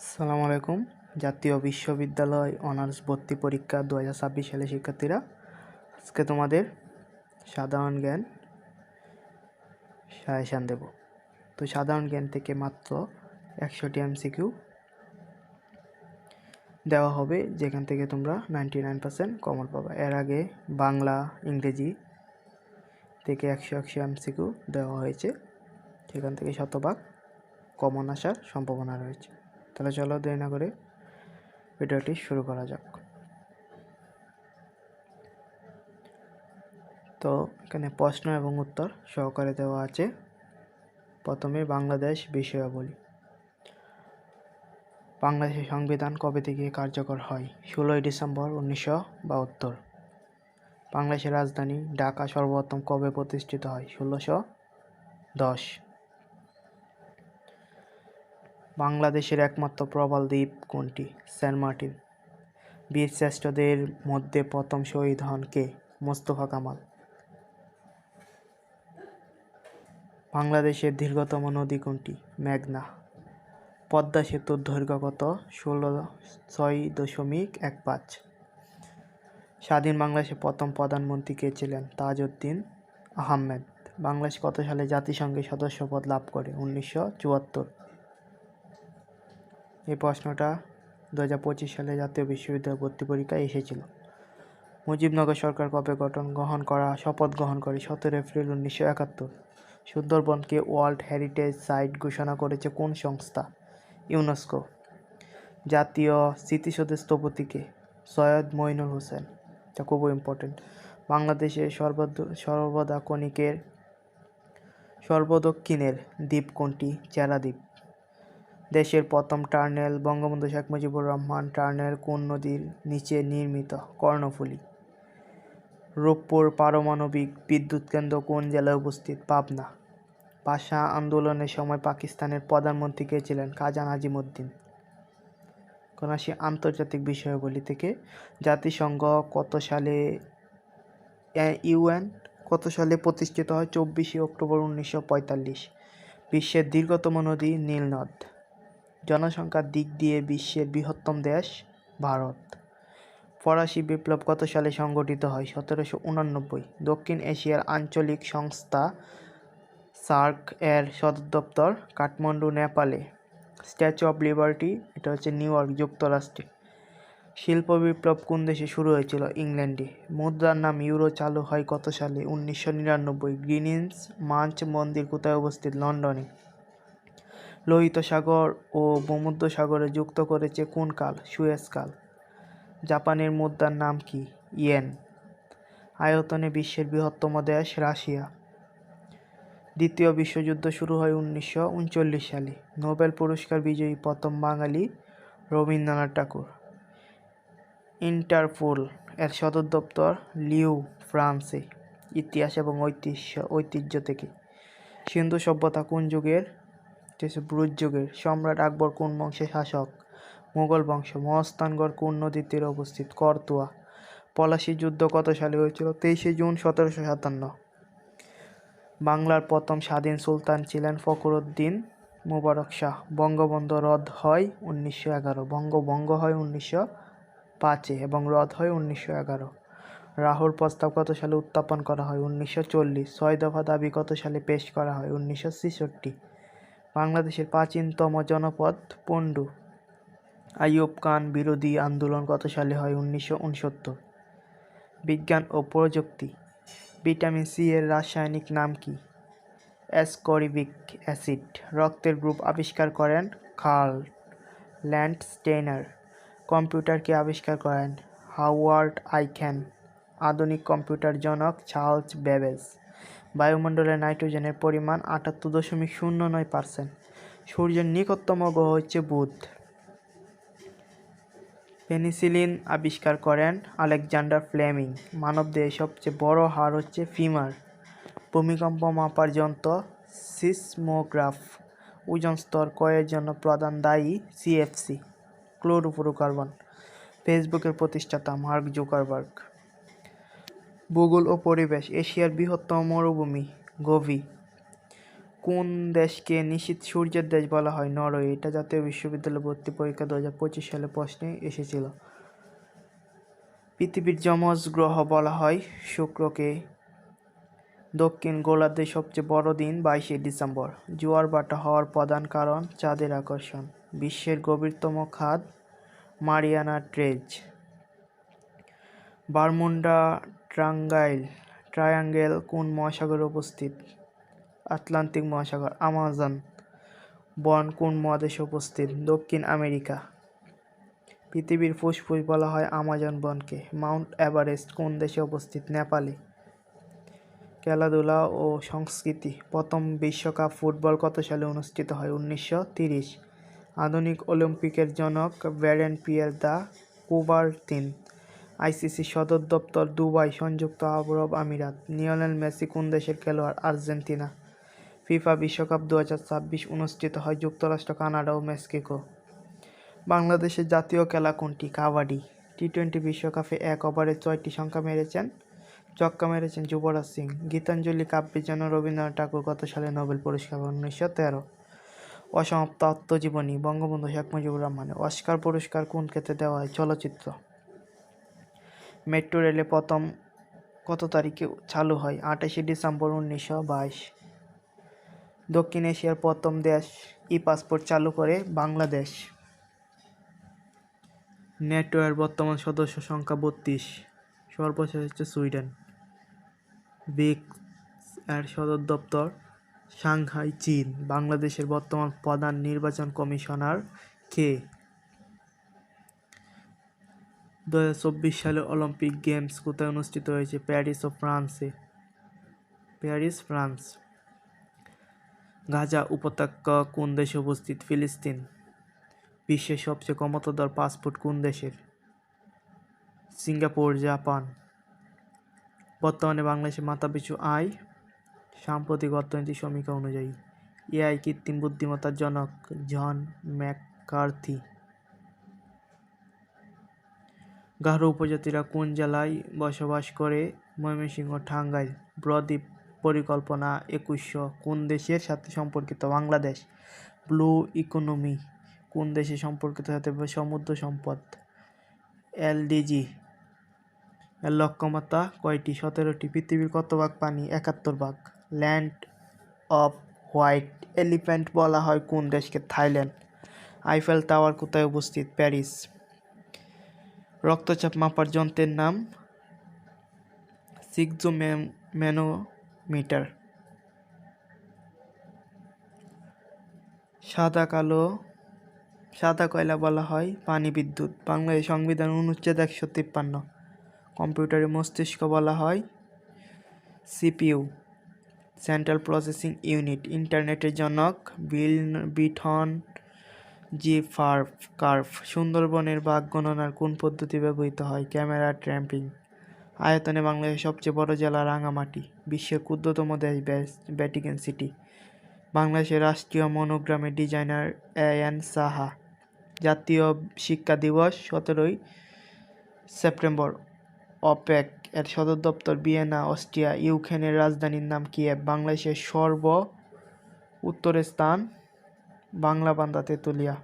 আসসালামু আলাইকুম। জাতীয় বিশ্ববিদ্যালয় অনার্স ভর্তি পরীক্ষা 2026 সালে শিক্ষার্থীরা, আজকে তোমাদের সাধারণ জ্ঞান সাজেশান দেব। তো সাধারণ জ্ঞান থেকে মাত্র 100টি MCQ দেওয়া হবে, যেখান থেকে তোমরা 99% কমন পাবা। এর আগে বাংলা, ইংরেজি থেকে 100 MCQ দেওয়া হয়েছে, সেখান থেকে শতভাগ কমন আসার সম্ভাবনা রয়েছে। তাহলে চলো দেরি না করে ভিডিওটি শুরু করা যাক। তো এখানে প্রশ্ন এবং উত্তর সহকারে দেওয়া আছে। প্রথমে বাংলাদেশ বিষয়াবলী। বাংলাদেশের সংবিধান কবে থেকে কার্যকর হয়? 16ই ডিসেম্বর 1972। বাংলাদেশের রাজধানী ঢাকা সর্বপ্রথম কবে প্রতিষ্ঠিত হয়? 1610। বাংলাদেশের একমাত্র প্রবাল দ্বীপ কোনটি? Saint Martin. বীর শ্রেষ্ঠদের মধ্যে প্রথম শহীদ হন কে? মোস্তফা কামাল। বাংলাদেশের দীর্ঘতম নদী কোনটি? মেঘনা। পদ্মা সেতুর দৈর্ঘ্য কত? 6.15। স্বাধীন বাংলাদেশের প্রথম প্রধানমন্ত্রী কে ছিলেন? তাজউদ্দিন আহমেদ। বাংলাদেশ কত সালে জাতিসংঘের সদস্যপদ লাভ করে? 1974। এই প্রশ্নটা 2025 সালে জাতীয় বিশ্ববিদ্যালয় ভর্তি পরীক্ষায় এসেছিল। মুজিবনগর সরকার কবে শপথ গ্রহণ করে? 17 এপ্রিল 1971। সুন্দরবনকে ওয়ার্ল্ড হেরিটেজ সাইট ঘোষণা করেছে কোন সংস্থা? ইউনেস্কো। জাতীয় স্মৃতিসৌধের স্থপতি কে? সৈয়দ মঈনুল হোসেন। এটা খুব ইম্পর্টেন্ট। বাংলাদেশের সর্বদক্ষিণের দ্বীপ কোনটি? চেরা দ্বীপ। দেশের প্রথম টার্নেল বঙ্গবন্ধু শেখ মুজিবুর রহমান টার্নেল কোন নদীর নিচে নির্মিত? কর্ণফুলী। রূপপুর পারমাণবিক বিদ্যুৎ কেন্দ্র কোন জেলায় অবস্থিত? পাবনা। ভাষা আন্দোলনের সময় পাকিস্তানের প্রধানমন্ত্রী কে ছিলেন? খাজা নাজিমুদ্দিন। এখন আসি আন্তর্জাতিক বিষয়াবলী থেকে। জাতিসংঘ কত সালে ইউএন কত সালে প্রতিষ্ঠিত হয়? 24 অক্টোবর 1945। বিশ্বের দীর্ঘতম নদী নীল নদ। জনসংখ্যার দিক দিয়ে বিশ্বের বৃহত্তম দেশ ভারত। ফরাসি বিপ্লব কত সালে সংগঠিত হয়? 1789। দক্ষিণ এশিয়ার আঞ্চলিক সংস্থা সার্ক এর সদর দপ্তর কাঠমান্ডু, নেপালে। স্ট্যাচু অব লিবার্টি, এটা হচ্ছে নিউ ইয়র্ক, যুক্তরাষ্ট্রে। শিল্প বিপ্লব কোন দেশে শুরু হয়েছিল? ইংল্যান্ডে। মুদ্রার নাম ইউরো চালু হয় কত সালে? 1999। গ্রিনিচ মাঞ্চ মন্দির কোথায় অবস্থিত? লন্ডনে। লোহিত সাগর ও ভূমধ্যসাগরে যুক্ত করেছে কোন কাল? সুয়েজ কাল। জাপানের মুদ্রার নাম কি? ইয়েন। আয়তনে বিশ্বের বৃহত্তম দেশ রাশিয়া। দ্বিতীয় বিশ্বযুদ্ধ শুরু হয় 1939 সালে। নোবেল পুরস্কার বিজয়ী প্রথম বাঙালি? রবীন্দ্রনাথ ঠাকুর। ইন্টারপোল এর সদর দপ্তর লিও, ফ্রান্সে। ইতিহাস এবং ঐতিহ্য থেকে। সিন্ধু সভ্যতা কোন যুগের? ব্রোঞ্জ যুগের। সম্রাট আকবর কোন বংশের শাসক? মুঘল বংশ। মহাস্থানগড় কোন নদীর তীরে অবস্থিত? করতোয়া। পলাশী যুদ্ধ কত সালে হয়েছিল? 23 জুন 1757। বাংলার প্রথম স্বাধীন সুলতান ছিলেন ফখরুদ্দীন মুবারক শাহ। বঙ্গবন্ধু রদ হয় 1911। বঙ্গভঙ্গ হয় 1905 এবং রদ হয় 1911। রাহুল প্রস্তাব কত সালে উত্থাপন করা হয়? 1940। 6 দফা দাবি কত সালে পেশ করা হয়? 1966। বাংলাদেশের প্রাচীনতম জনপদ পণ্ডু। আইয়ুব খান বিরোধী আন্দোলন কত সালে হয়? 1969। বিজ্ঞান ও প্রযুক্তি। ভিটামিন সি এর রাসায়নিক নাম কি? Ascorbic acid. রক্তের গ্রুপ আবিষ্কার করেন কার্ল ল্যান্ডস্টেইনার। কম্পিউটার কে আবিষ্কার করেন? হাওয়ার্ড আইখ্যান। আধুনিক কম্পিউটার জনক চার্লস বেবেজ। বায়ুমণ্ডলে নাইট্রোজেনের পরিমাণ 78.09%। সূর্যের নিকটতম গ্রহ হচ্ছে বুধ। পেনিসিলিন আবিষ্কার করেন আলেকজান্ডার ফ্লেমিং। মানবদেহের সবচেয়ে বড় হাড় হচ্ছে ফিমার। ভূমিকম্প মাপার যন্ত্র সিসমোগ্রাফ। ওজোন স্তর ক্ষয়ের জন্য প্রধান দায়ী সিএফসি, ক্লোরোফ্লোরোকার্বন। ফেসবুকের প্রতিষ্ঠাতা মার্ক জুকারবার্গ। ভূগোল ও পরিবেশ। এশিয়ার বৃহত্তম মরুভূমি গোবি। কোন দেশকে নিশীথ সূর্যের দেশ বলা হয়? নরওয়ে। এটা জাতীয় বিশ্ববিদ্যালয় ভর্তি পরীক্ষা 2025 সালে প্রশ্নে এসেছিল। পৃথিবীর যমজ গ্রহ বলা হয় শুক্রকে। দক্ষিণ গোলার্ধের সবচেয়ে বড় দিন 22শে ডিসেম্বর। জোয়ার ভাটা হওয়ার প্রধান কারণ চাঁদের আকর্ষণ। বিশ্বের গভীরতম খাদ মারিয়ানা ট্রেঞ্চ। বারমুডা ট্রায়াঙ্গেল কোন মহাসাগরে অবস্থিত? আটলান্টিক মহাসাগর। আমাজন বন কোন মহাদেশে উপস্থিত? দক্ষিণ আমেরিকা। পৃথিবীর ফুসফুস বলা হয় আমাজন বনকে। মাউন্ট এভারেস্ট কোন দেশে অবস্থিত? নেপালে। খেলাধুলা ও সংস্কৃতি। প্রথম বিশ্বকাপ ফুটবল কত সালে অনুষ্ঠিত হয়? 1930। আধুনিক অলিম্পিকের জনক ভ্যালেন্ট পিয়ের দ্য কুবারতিন। আইসিসি সদর দপ্তর দুবাই, সংযুক্ত আরব আমিরাত। লিওনেল মেসি কোন দেশের খেলোয়াড়? আর্জেন্টিনা। ফিফা বিশ্বকাপ 2026 অনুষ্ঠিত হয় যুক্তরাষ্ট্র, কানাডা ও মেক্সিকো। বাংলাদেশের জাতীয় খেলা কোনটি? কাবাডি। টি-20 বিশ্বকাপে এক ওভারে 6টি ছক্কা মেরেছেন যুবরাজ সিং। গীতাঞ্জলি কাব্যের জন্য রবীন্দ্রনাথ ঠাকুর কত সালে নোবেল পুরস্কার পান? 1913। অসমাপ্ত আত্মজীবনী বঙ্গবন্ধু শেখ মুজিবুর রহমানের। অস্কার পুরস্কার কোন ক্ষেত্রে দেওয়া হয়? চলচ্চিত্র। মেট্রো রেলে প্রথম কত তারিখে চালু হয়? 28শে ডিসেম্বর 1922। দক্ষিণ এশিয়ার প্রথম দেশ ই-পাসপোর্ট চালু করে? বাংলাদেশ। ন্যাটো এর বর্তমান সদস্য সংখ্যা 32। সর্বশেষ হচ্ছে সুইডেন। ব্রিক্স এর সদর দপ্তর সাংহাই, চীন। বাংলাদেশের বর্তমান প্রধান নির্বাচন কমিশনার কে? 2024 সালে অলিম্পিক গেমস কোথায় অনুষ্ঠিত হয়েছে? Paris, France. গাজা উপত্যকা কোন দেশে অবস্থিত? ফিলিস্তিন। বিশ্বের সবচেয়ে ক্ষমতাধর পাসপোর্ট কোন দেশের? Singapore, Japan. বর্তমানে বাংলাদেশের মাথাপিছু আয় সাম্প্রতিক অর্থনৈতিক সমীক্ষা অনুযায়ী। এআই কৃত্রিম বুদ্ধিমত্তার জনক জন ম্যাককার্থি। গারো উপজাতিরা কোন জেলায় বসবাস করে? ময়মনসিংহ, টাঙ্গাইল। বদ্বীপ পরিকল্পনা 2100 কোন দেশের সাথে সম্পর্কিত? বাংলাদেশ। ব্লু ইকোনমি কোন দেশে সম্পর্কিত সাথে? সমুদ্র সম্পদ। এলডিজি এর লক্ষ্যমাত্রা কয়টি? 17টি। পৃথিবীর কত ভাগ পানি? 71 ভাগ। ল্যান্ড অফ হোয়াইট এলিফ্যান্ট বলা হয় কোন দেশকে? থাইল্যান্ড। আইফেল টাওয়ার কোথায় অবস্থিত? প্যারিস। রক্তচাপ মাপার যন্ত্রের নাম? সিগজোম্যানোমিটার। সাদা কয়লা বলা হয় পানি বিদ্যুৎ। বাংলাদেশ সংবিধান অনুচ্ছেদ 153। কম্পিউটারের মস্তিষ্ক বলা হয় সিপিইউ, সেন্ট্রাল প্রসেসিং ইউনিট। ইন্টারনেটের জনক বিটন জি কার্ভ। সুন্দরবনের বাঘ গণনার কোন পদ্ধতি ব্যবহৃত হয়? Camera trapping. আয়তনে বাংলাদেশের সবচেয়ে বড় জেলা? রাঙামাটি। বিশ্বের ক্ষুদ্রতম দেশ ভ্যাটিকান সিটি। বাংলাদেশের রাষ্ট্রীয় মনোগ্রামের ডিজাইনার এএন সাহা। জাতীয় শিক্ষা দিবস 17ই সেপ্টেম্বর। অপেক এর সদর দপ্তর ভিয়েনা, অস্ট্রিয়া। ইউক্রেনের রাজধানীর নাম কিয়েভ। বাংলাদেশের উত্তরের স্থান? বাংলাবান্ধা, তেঁতুলিয়া।